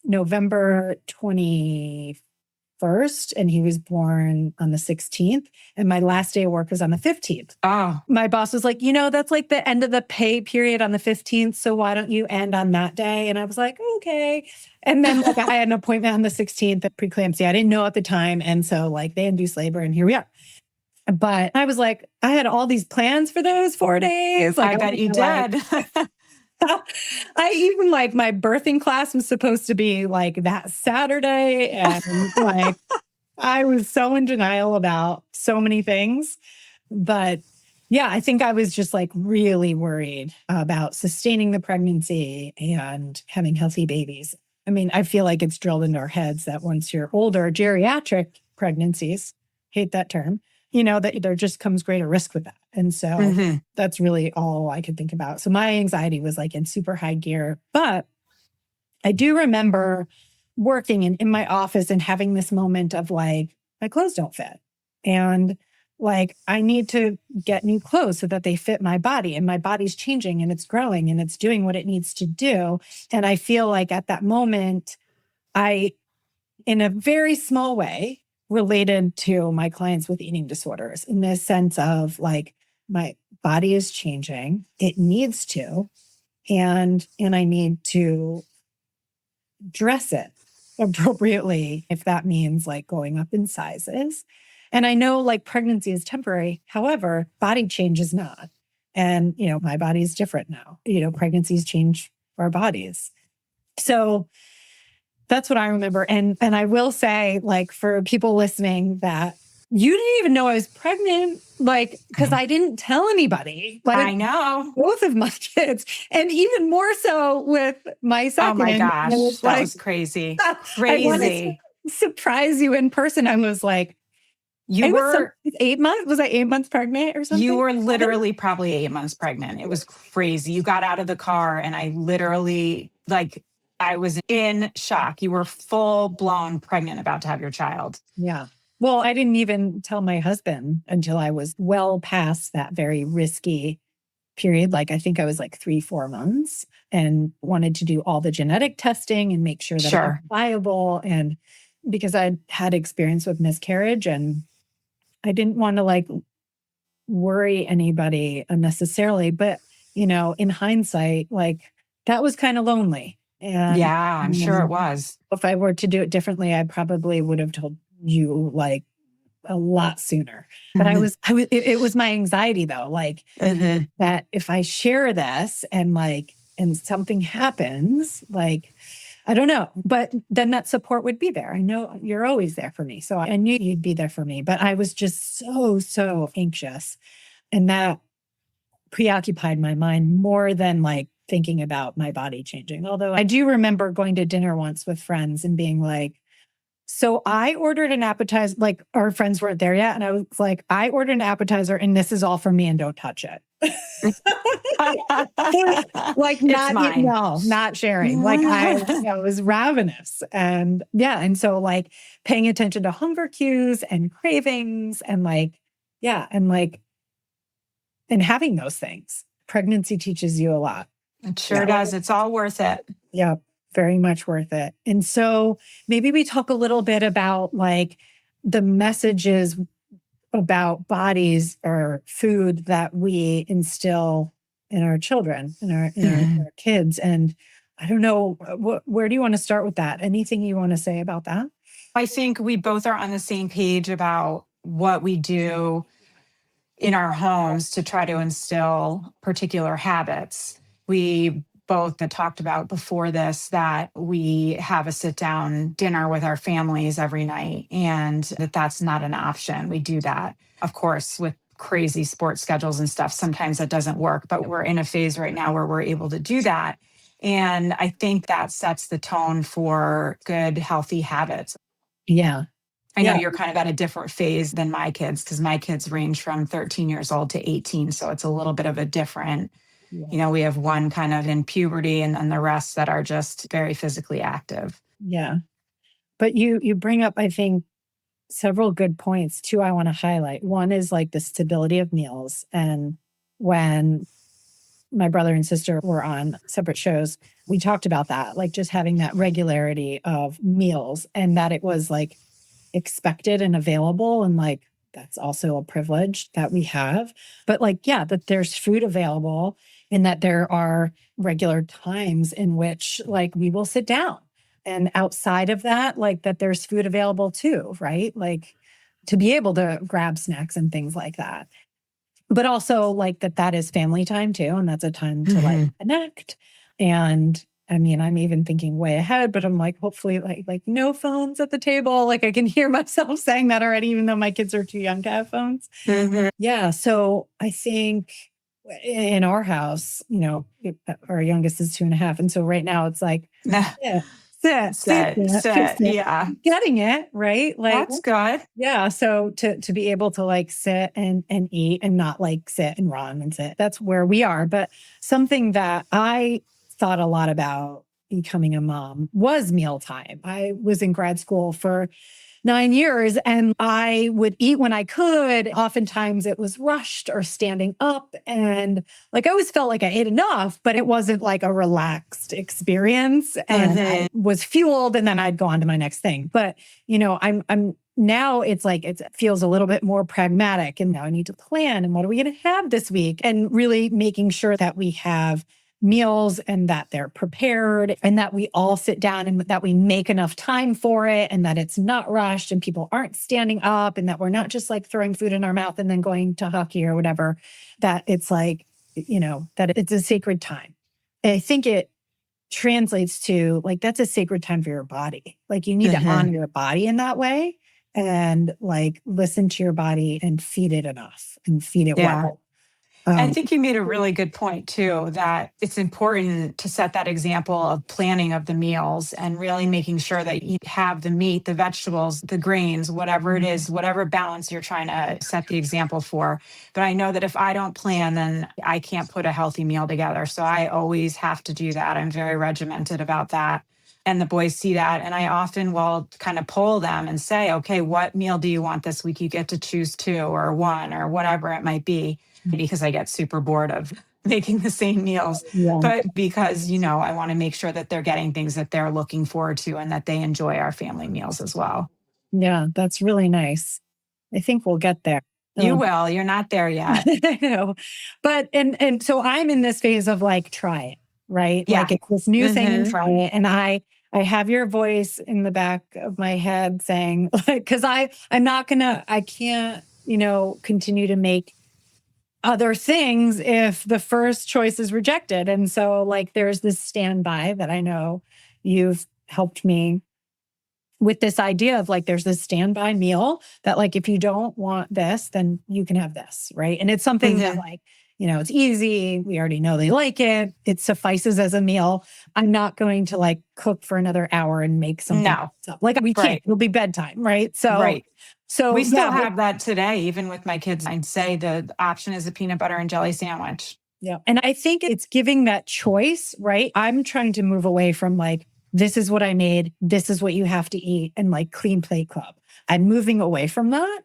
November 21st, and he was born on the 16th. And my last day of work was on the 15th. Oh. My boss was like, that's like the end of the pay period on the 15th. So why don't you end on that day? And I was like, okay. And then I had an appointment on the 16th at preeclampsia. I didn't know at the time. And so they induced labor, and here we are. But I was like, I had all these plans for those 4 days. I bet you did. I even my birthing class was supposed to be that Saturday. And I was so in denial about so many things. But yeah, I think I was just really worried about sustaining the pregnancy and having healthy babies. I mean, I feel like it's drilled into our heads that once you're older, geriatric pregnancies, hate that term, that there just comes greater risk with that. And so that's really all I could think about. So my anxiety was in super high gear. But I do remember working in my office and having this moment of my clothes don't fit. And I need to get new clothes so that they fit my body. And my body's changing and it's growing and it's doing what it needs to do. And I feel at that moment, in a very small way, related to my clients with eating disorders in the sense of like, my body is changing. It needs to, and I need to dress it appropriately if that means like going up in sizes. And I know like pregnancy is temporary. However, body change is not. And, my body is different now. Pregnancies change our bodies. So that's what I remember. And I will say, like, for people listening, that you didn't even know I was pregnant, like, because I didn't tell anybody. Like, I know. both of my kids, and even more so with my second. Oh my gosh, was that like, was crazy. I wanted to surprise you in person. I was like, you were 8 months. Was I 8 months pregnant or something? You were literally probably 8 months pregnant. It was crazy. You got out of the car and I literally, like, I was in shock. You were full blown pregnant, about to have your child. Yeah. Well, I didn't even tell my husband until I was well past that very risky period. Like, I think I was like 3-4 months, and wanted to do all the genetic testing and make sure that I was viable. And because I had experience with miscarriage, and I didn't want to like worry anybody unnecessarily. But, in hindsight, like, that was kind of lonely. And yeah, I'm sure it was. If I were to do it differently, I probably would have told you like a lot sooner. But it was my anxiety though, like that if I share this and something happens, like, I don't know, but then that support would be there. I know you're always there for me. So I knew you'd be there for me, but I was just so anxious, and that preoccupied my mind more than like thinking about my body changing. Although I do remember going to dinner once with friends and being like, so I ordered an appetizer, like our friends weren't there yet. And I was like, I ordered an appetizer and this is all for me and don't touch it. Like, not sharing. Like, I was ravenous. And yeah. And so like paying attention to hunger cues and cravings and and having those things. Pregnancy teaches you a lot. It sure does. It's all worth it. Yeah. Very much worth it. And so maybe we talk a little bit about like the messages about bodies or food that we instill in our children, in our kids. And I don't know, where do you want to start with that? Anything you want to say about that? I think we both are on the same page about what we do in our homes to try to instill particular habits. We both had talked about before this that we have a sit-down dinner with our families every night, and that's not an option. We do that, of course, with crazy sports schedules and stuff. Sometimes that doesn't work, but we're in a phase right now where we're able to do that. And I think that sets the tone for good, healthy habits. Yeah. I know you're kind of at a different phase than my kids, because my kids range from 13 years old to 18. So it's a little bit of a different, we have one kind of in puberty and then the rest that are just very physically active. Yeah. But you bring up, I think, several good points too I want to highlight. One is like the stability of meals. And when my brother and sister were on separate shows, we talked about that, like just having that regularity of meals, and that it was like expected and available, and like that's also a privilege that we have. But like, yeah, that there's food available, and that there are regular times in which like we will sit down, and outside of that, like that there's food available too, right? Like to be able to grab snacks and things like that. But also like that is family time too, and that's a time to like connect. And I mean, I'm even thinking way ahead, but I'm like, hopefully like no phones at the table. Like I can hear myself saying that already, even though my kids are too young to have phones. Yeah. So I think in our house, our youngest is 2.5. And so right now it's like, sit. Yeah. Getting it, right? Like that's good. Yeah. So to be able to like sit and eat and not like sit and run and sit, that's where we are. But something that I thought a lot about becoming a mom was mealtime. I was in grad school for 9 years. And I would eat when I could. Oftentimes it was rushed or standing up. And like I always felt like I ate enough, but it wasn't like a relaxed experience. And I was fueled and then I'd go on to my next thing. But, I'm now it's like it feels a little bit more pragmatic. And now I need to plan. And what are we going to have this week? And really making sure that we have meals and that they're prepared and that we all sit down and that we make enough time for it and that it's not rushed and people aren't standing up and that we're not just like throwing food in our mouth and then going to hockey or whatever, that it's like, that it's a sacred time. And I think it translates to like, that's a sacred time for your body. Like you need to honor your body in that way and like listen to your body and feed it enough and feed it well. I think you made a really good point too, that it's important to set that example of planning of the meals and really making sure that you have the meat, the vegetables, the grains, whatever it is, whatever balance you're trying to set the example for. But I know that if I don't plan, then I can't put a healthy meal together. So I always have to do that. I'm very regimented about that. And the boys see that. And I often will kind of poll them and say, okay, what meal do you want this week? You get to choose 2 or 1 or whatever it might be, because I get super bored of making the same meals. But because, I want to make sure that they're getting things that they're looking forward to and that they enjoy our family meals as well. Yeah, that's really nice. I think we'll get there. You will. You're not there yet. I know. But, and so I'm in this phase of like, try it, right? Yeah. Like it's this new thing and try it. And I have your voice in the back of my head saying, like, cause I can't, continue to make other things if the first choice is rejected. And so like, there's this standby that I know you've helped me with this idea of like, there's this standby meal that like, if you don't want this, then you can have this. Right. And it's something that like, it's easy. We already know they like it. It suffices as a meal. I'm not going to like cook for another hour and make something. No. Like we can't, it'll be bedtime. Right. So we still have that today, even with my kids. I'd say the option is a peanut butter and jelly sandwich. Yeah. And I think it's giving that choice, right? I'm trying to move away from like, this is what I made. This is what you have to eat and like clean plate club. I'm moving away from that.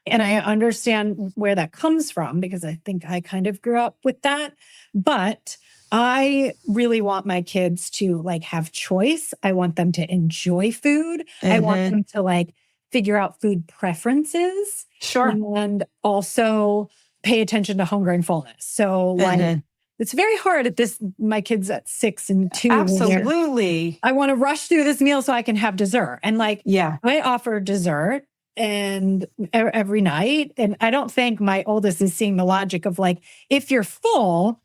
And I understand where that comes from because I think I kind of grew up with that. But I really want my kids to like have choice. I want them to enjoy food. I want them to like figure out food preferences. Sure. And also pay attention to hunger and fullness. So like, it's very hard at this, my kids at 6 and 2. Absolutely. I want to rush through this meal so I can have dessert. And like, I offer dessert and every night. And I don't think my oldest is seeing the logic of like, if you're full,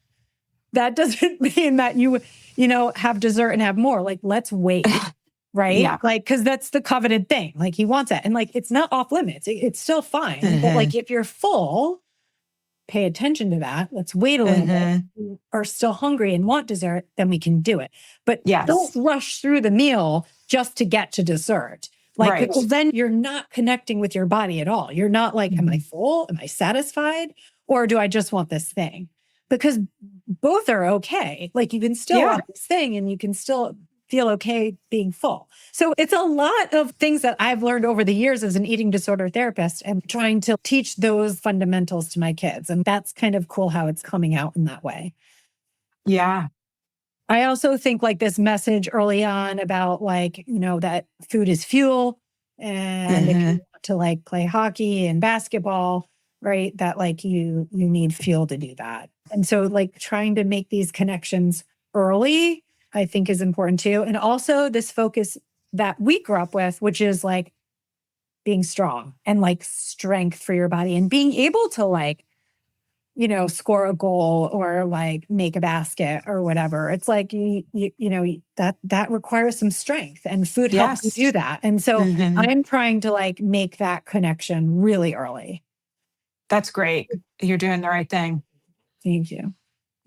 that doesn't mean that you have dessert and have more. Like, let's wait. Right? Yeah. Like, cause that's the coveted thing. Like he wants it. And like, it's not off limits. It's still fine. But like, if you're full, pay attention to that. Let's wait a little bit. You are still hungry and want dessert, then we can do it. But don't rush through the meal just to get to dessert. Like, because then you're not connecting with your body at all. You're not like, am I full? Am I satisfied? Or do I just want this thing? Because both are okay. Like you can still want this thing and you can still feel okay being full. So it's a lot of things that I've learned over the years as an eating disorder therapist and trying to teach those fundamentals to my kids. And that's kind of cool how it's coming out in that way. Yeah. I also think like this message early on about like, that food is fuel and if you want to like play hockey and basketball, right? That like you need fuel to do that. And so like trying to make these connections early, I think is important too. And also this focus that we grew up with, which is like being strong and like strength for your body and being able to like, score a goal or like make a basket or whatever. It's like, that requires some strength and food helps you do that. And so I'm trying to like make that connection really early. That's great. You're doing the right thing. Thank you.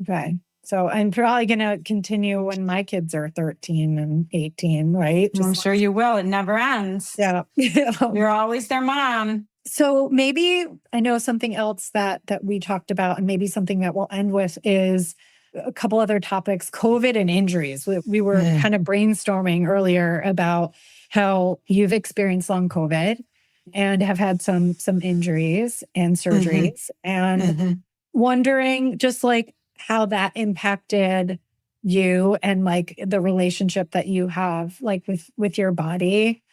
Okay. So I'm probably going to continue when my kids are 13 and 18, right? I'm sure you will. It never ends. Yeah. You're always their mom. So maybe I know something else that we talked about and maybe something that we'll end with is a couple other topics, COVID and injuries. We were Yeah. kind of brainstorming earlier about how you've experienced long COVID and have had some injuries and surgeries, and Mhm. wondering just like how that impacted you and like the relationship that you have like with your body.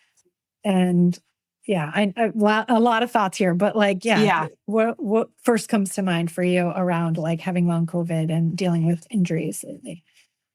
And yeah, a lot of thoughts here, but like, yeah, Yeah. what first comes to mind for you around like having long COVID and dealing with injuries lately?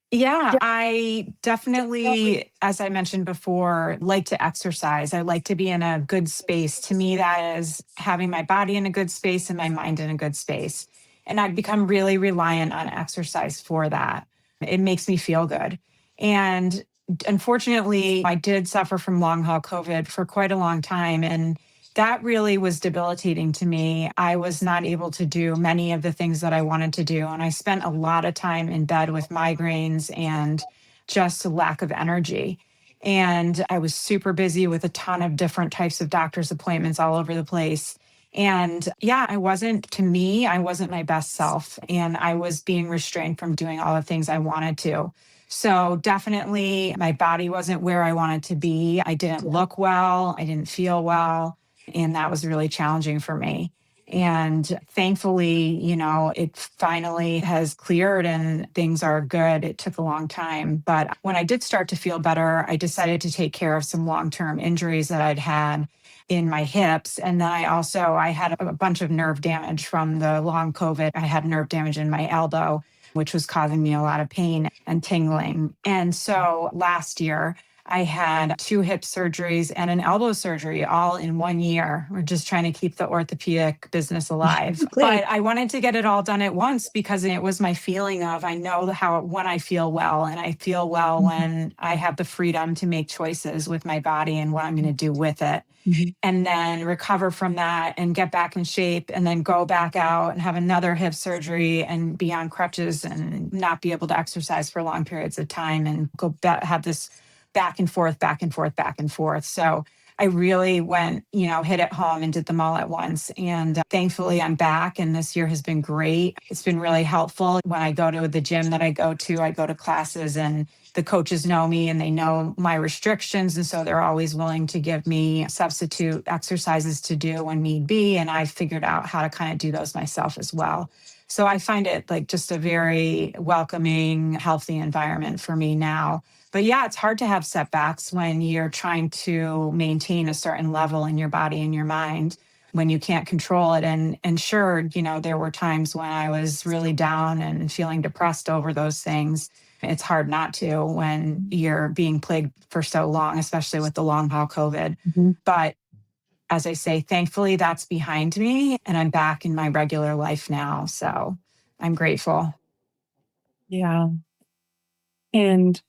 Yeah, I definitely, as I mentioned before, like to exercise. I like to be in a good space. To me, that is having my body in a good space and my mind in a good space. And I've become really reliant on exercise for that. It makes me feel good. And unfortunately, I did suffer from long haul COVID for quite a long time. And that really was debilitating to me. I was not able to do many of the things that I wanted to do. And I spent a lot of time in bed with migraines and just a lack of energy. And I was super busy with a ton of different types of doctor's appointments all over the place. And yeah, to me, I wasn't my best self. And I was being restrained from doing all the things I wanted to. So definitely my body wasn't where I wanted to be. I didn't look well. I didn't feel well. And that was really challenging for me. And thankfully, it finally has cleared and things are good. It took a long time. But when I did start to feel better, I decided to take care of some long term injuries that I'd had in my hips. And then I had a bunch of nerve damage from the long COVID. I had nerve damage in my elbow, which was causing me a lot of pain and tingling. And so last year, I had 2 hip surgeries and an elbow surgery all in 1 year. We're just trying to keep the orthopedic business alive. But I wanted to get it all done at once because it was my feeling of I know how when I feel well, and I feel well when I have the freedom to make choices with my body and what I'm going to do with it. And then recover from that and get back in shape and then go back out and have another hip surgery and be on crutches and not be able to exercise for long periods of time and have this back and forth, back and forth, back and forth. So I really went, hit it home and did them all at once. And thankfully, I'm back. And this year has been great. It's been really helpful. When I go to the gym that I go to classes, and the coaches know me and they know my restrictions. And so they're always willing to give me substitute exercises to do when need be. And I figured out how to kind of do those myself as well. So I find it like just a very welcoming, healthy environment for me now. But yeah, it's hard to have setbacks when you're trying to maintain a certain level in your body and your mind when you can't control it. And sure, there were times when I was really down and feeling depressed over those things. It's hard not to when you're being plagued for so long, especially with the long haul COVID. But as I say, thankfully that's behind me and I'm back in my regular life now. So I'm grateful. Yeah. And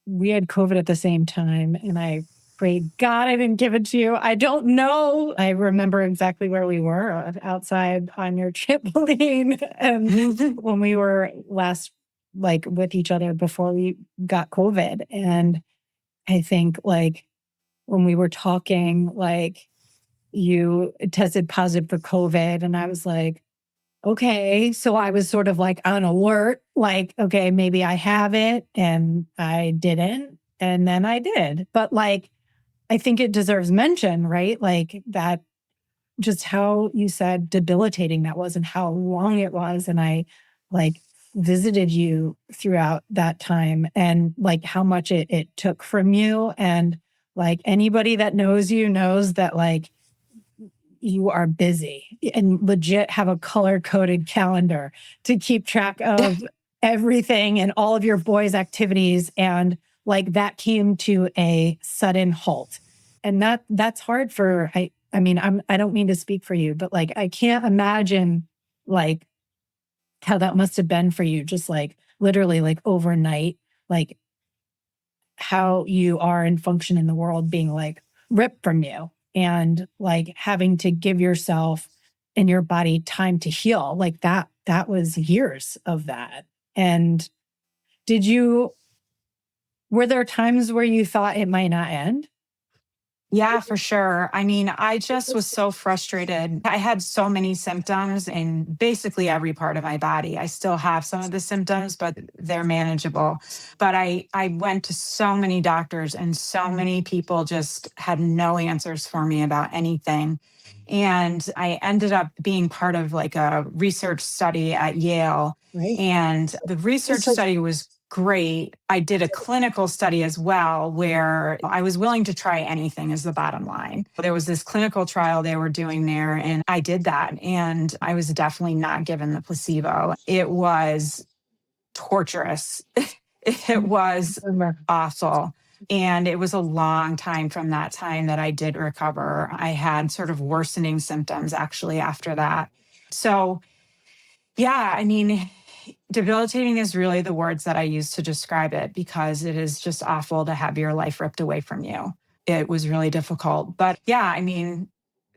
we had COVID at the same time, and I prayed, God, I didn't give it to you. I don't know. I remember exactly where we were outside on your trampoline. And when we were last like with each other before we got COVID. And I think like when we were talking, like you tested positive for COVID, and I was like, okay. So I was sort of like on alert, like, okay, maybe I have it and I didn't. And then I did. But like, I think it deserves mention, right? Like that, just how you said debilitating that was and how long it was. And I like visited you throughout that time and like how much it took from you. And like anybody that knows you knows that like you are busy and legit have a color coded calendar to keep track of everything and all of your boys' activities. And like that came to a sudden halt. And that's hard for, I mean, I don't mean to speak for you, but like, I can't imagine like how that must have been for you, just like literally like overnight, like how you are and function in the world being like ripped from you and like having to give yourself and your body time to heal. Like that was years of that. And were there times where you thought it might not end? Yeah, for sure. I mean, I just was so frustrated. I had so many symptoms in basically every part of my body. I still have some of the symptoms, but they're manageable. But I went to so many doctors and so many people just had no answers for me about anything. And I ended up being part of like a research study at Yale. Right. And the research study was great. I did a clinical study as well where I was willing to try anything, is the bottom line. There was this clinical trial they were doing there, and I did that. And I was definitely not given the placebo. It was torturous. It was awful. And it was a long time from that time that I did recover. I had sort of worsening symptoms actually after that. So, yeah, I mean, debilitating is really the words that I use to describe it because it is just awful to have your life ripped away from you. It was really difficult. But yeah, I mean,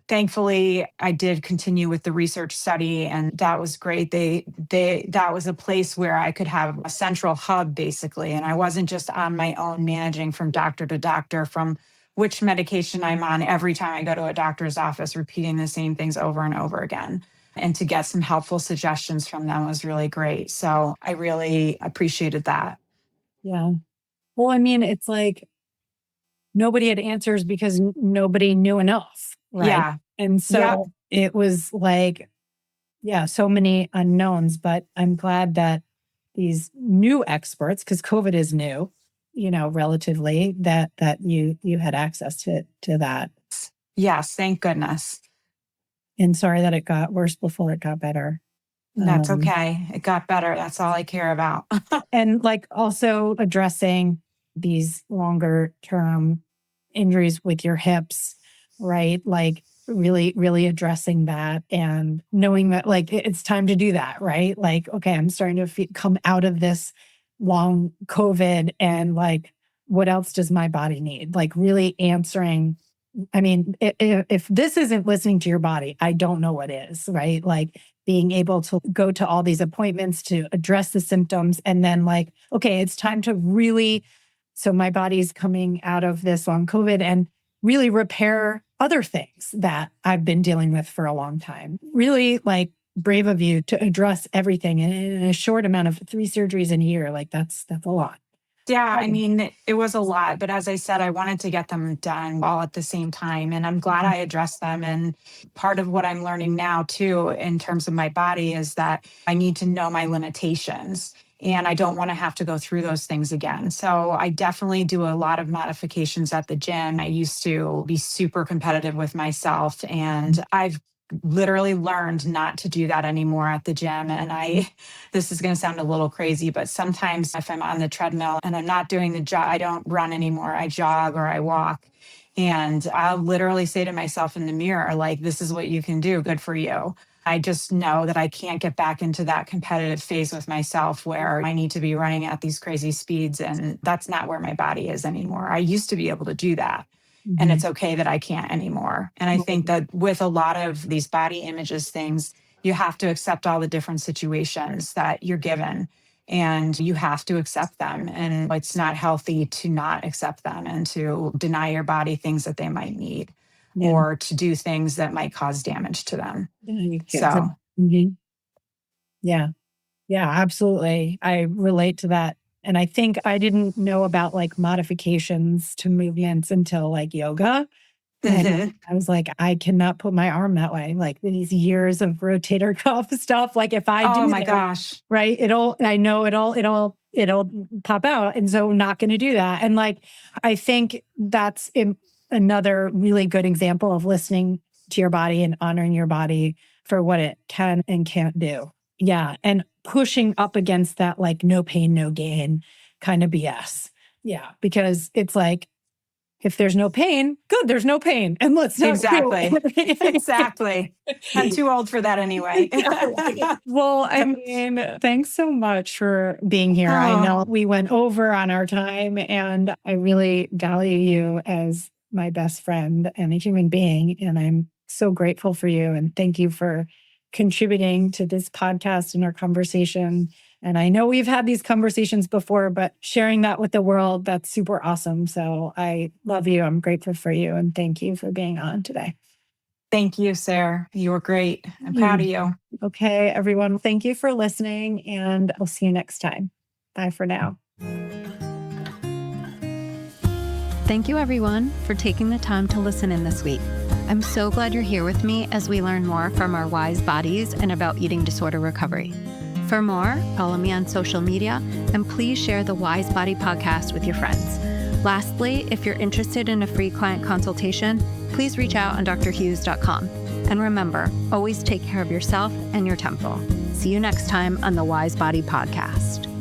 thankfully I did continue with the research study and that was great. That was a place where I could have a central hub basically. And I wasn't just on my own managing from doctor to doctor from which medication I'm on every time I go to a doctor's office, repeating the same things over and over again. And to get some helpful suggestions from them was really great. So I really appreciated that. Yeah. Well, I mean, it's like nobody had answers because nobody knew enough. Right. Yeah. And so Yep. it was like, yeah, so many unknowns, but I'm glad that these new experts, because COVID is new, relatively, that you had access to that. Yes. Thank goodness. And sorry that it got worse before it got better. That's okay. It got better. That's all I care about. And like also addressing these longer term injuries with your hips, right? Like really, really addressing that and knowing that like it's time to do that, right? Like, okay, I'm starting to come out of this long COVID and like, what else does my body need? Like really answering. I mean, if this isn't listening to your body, I don't know what is, right? Like being able to go to all these appointments to address the symptoms and then like, okay, it's time to really, so my body's coming out of this long COVID and really repair other things that I've been dealing with for a long time. Really like brave of you to address everything in a short amount of 3 surgeries in a year. Like that's a lot. Yeah, I mean, it was a lot, but as I said, I wanted to get them done all at the same time. And I'm glad I addressed them. And part of what I'm learning now, too, in terms of my body, is that I need to know my limitations. And I don't want to have to go through those things again. So I definitely do a lot of modifications at the gym. I used to be super competitive with myself, and I've literally learned not to do that anymore at the gym. And this is going to sound a little crazy, but sometimes if I'm on the treadmill and I'm not doing the jog, I don't run anymore. I jog or I walk. And I'll literally say to myself in the mirror, like, this is what you can do. Good for you. I just know that I can't get back into that competitive phase with myself where I need to be running at these crazy speeds. And that's not where my body is anymore. I used to be able to do that. And it's okay that I can't anymore. And I think that with a lot of these body images things, you have to accept all the different situations that you're given and you have to accept them. And it's not healthy to not accept them and to deny your body things that they might need or to do things that might cause damage to them. So, yeah. Yeah, absolutely. I relate to that. And I think I didn't know about like modifications to movements until like yoga. And I was like, I cannot put my arm that way. Like these years of rotator cuff stuff. Like if I do, oh my gosh, right, I know it'll pop out. And so not going to do that. And like, I think that's another really good example of listening to your body and honoring your body for what it can and can't do. Yeah. And pushing up against that, like, no pain, no gain kind of BS. Yeah. Because it's like, if there's no pain, good, there's no pain. And let's not exactly. Exactly. I'm too old for that anyway. Well, I mean, thanks so much for being here. I know we went over on our time and I really value you as my best friend and a human being. And I'm so grateful for you. And thank you for contributing to this podcast and our conversation And I know we've had these conversations before, but sharing that with the world, that's super awesome. So I love you. I'm grateful for you. And thank you for being on today. Thank you, Sarah. You were great. I'm proud of you. Okay, everyone. Thank you for listening, and we'll see you next time. Bye for now. Thank you, everyone, for taking the time to listen in this week. I'm so glad you're here with me as we learn more from our wise bodies and about eating disorder recovery. For more, follow me on social media, and please share the Wise Body podcast with your friends. Lastly, if you're interested in a free client consultation, please reach out on drhughes.com. And remember, always take care of yourself and your temple. See you next time on the Wise Body podcast.